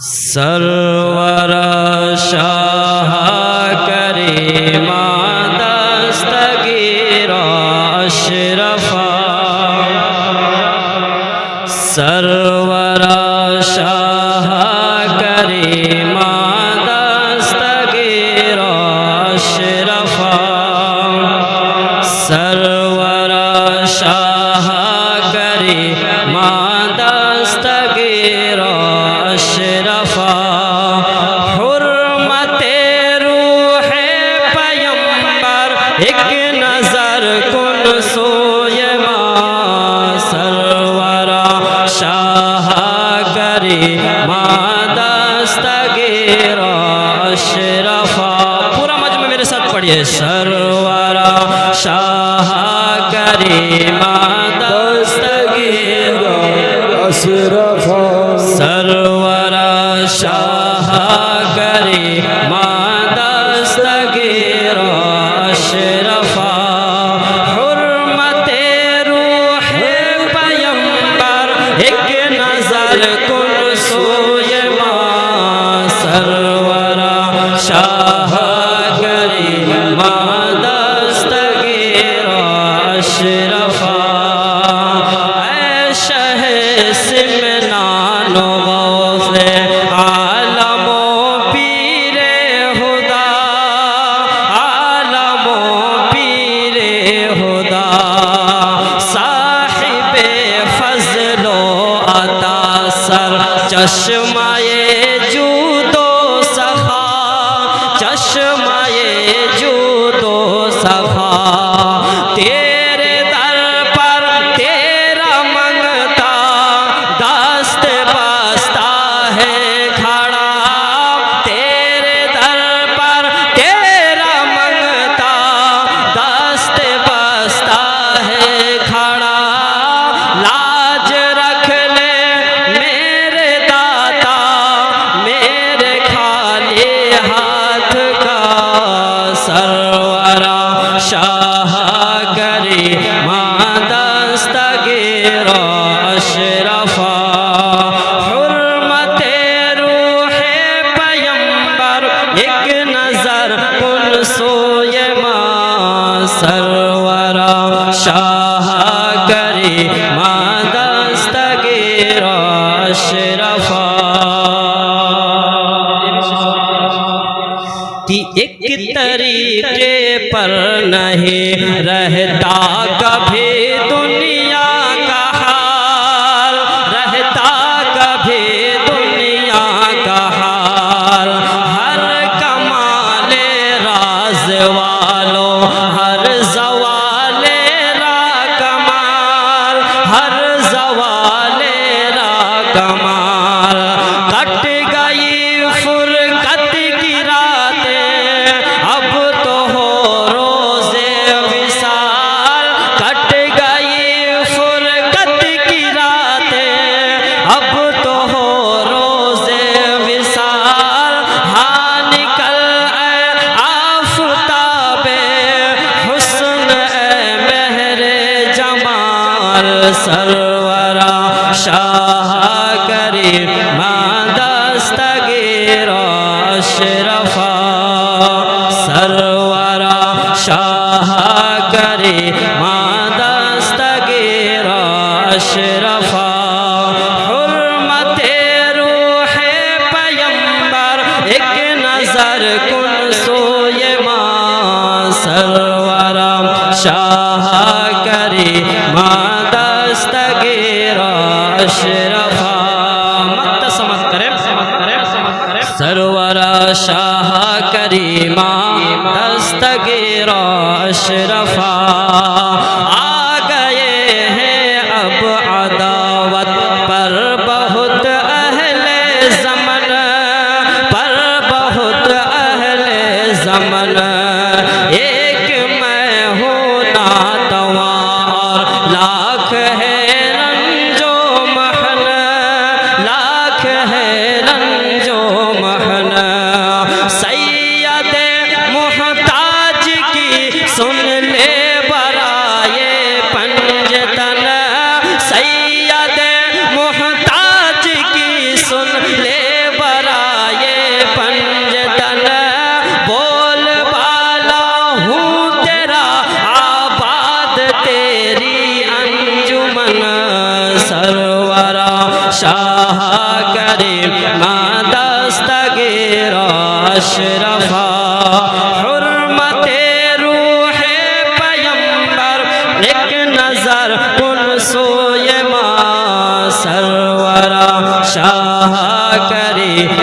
سرور شاہ کریم دستگیر اشرفا سرور شاہ کریم دستگیر اشرفا سرور شاہ کریم دستگیر اشرفا حرمت روح پیمبر ایک نظر کن سوئے ماں سرور شاہ کریم دستگیر اشرفا پورا مجمع میرے ساتھ پڑھئے سرور شاہ کریم دستگیر اشرفا سرور شاہ کریم دستگیر اشرفا حرمت روح پیمبر ایک نظر کن سوئے ماں سرور شاہ کریم دستگیر اشرفا اے شہ سمنان و غوث عالم و پیر خدا عالم و پیر خدا صاحب فضل و عطا سر چشمہ جود و سخا چشمہ جود و سخا تیرے در پر تیرا منگتا دست بستا ہے کھڑا تیرے در پر تیرا منگتا دست بستا ہے کھڑا لاج رکھ لے میرے داتا میرے خالی ہاتھ کا سرور شاہ کریم دستگیر اشرفا حرمت روح پیمبر ایک نظر کن سوئے ماں سرور شاہ کریم دستگیر اشرفا کہ ایک طریقے پر نہیں رہتا کبھی دنیا کا حال رہتا کبھی دنیا کا حال ہر کمال راز والوں ہر زوال را کمال ہر زوال را کمال کٹ گئی فرقت کی راتیں اب تو ہو روز وصال کٹ گئی فرقت کی راتیں اب تو ہو روز وصال ہاں نکل اے آفتاب حسن اے مہر جمال سرور شاہ کریم دستگیر اشرفا سرور شاہ کریم دستگیر اشرفا حرمت روح پیمبر ایک نظر کن سوئے ماں سرور شاہ کریم دستگیر اشرفا مت سمت کرے سرور شاہ کریم دستگیر اشرفا آ گئے ہیں اب عداوت پر بہت اہل زمن پر بہت اہل زمن ایک میں ہوں ناتواں اور لاکھ ہے رنج و محن لاکھ ہے رنج و محن سید محتاج کی سن لے برائے شاہ کریم دستگیر اشرفا حرمت روح پیمبر ایک نظر کن سوئے ماں سرورا شاہ کریم